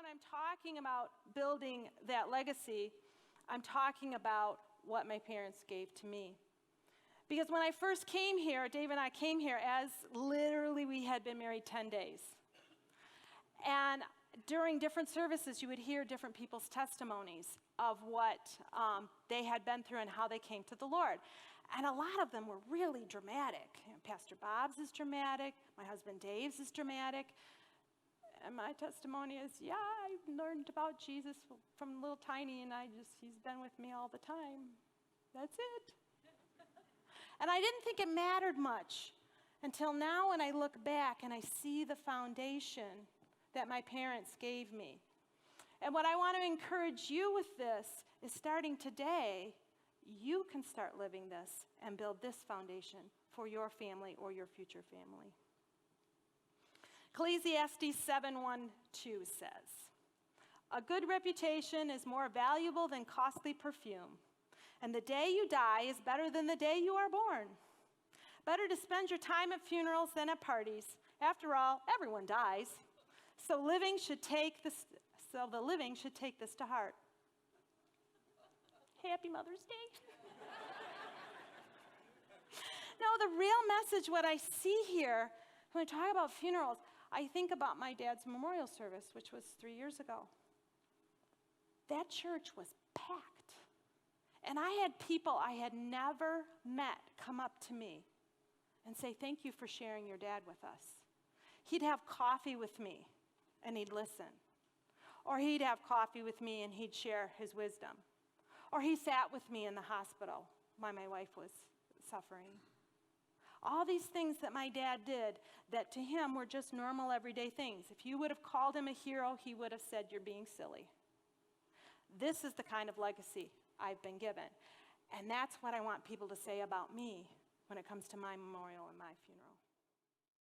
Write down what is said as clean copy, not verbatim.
I'm talking about building that legacy, I'm talking about what my parents gave to me. Because when I first came here, Dave and I came here as literally we had been married 10 days. And during different services, you would hear different people's testimonies of what they had been through and how they came to the Lord. And a lot of them were really dramatic. Pastor Bob's is dramatic. My husband Dave's is dramatic. And my testimony is, yeah, I learned about Jesus from little tiny, and he's been with me all the time. That's it. And I didn't think it mattered much until now when I look back and I see the foundation that my parents gave me. And what I want to encourage you with this is starting today, you can start living this and build this foundation for your family or your future family. Ecclesiastes 7:1-2 says, "A good reputation is more valuable than costly perfume, and the day you die is better than the day you are born. Better to spend your time at funerals than at parties. After all, everyone dies. So the living should take this to heart." Happy Mother's Day. No, the real message, what I see here, when I talk about funerals, I think about my dad's memorial service, which was 3 years ago. That church was packed. And I had people I had never met come up to me and say, "Thank you for sharing your dad with us." He'd have coffee with me and he'd listen. Or he'd have coffee with me and he'd share his wisdom. Or he sat with me in the hospital while my wife was suffering. All these things that my dad did that to him were just normal everyday things. If you would have called him a hero, he would have said, "You're being silly." This is the kind of legacy I've been given. And that's what I want people to say about me when it comes to my memorial and my funeral.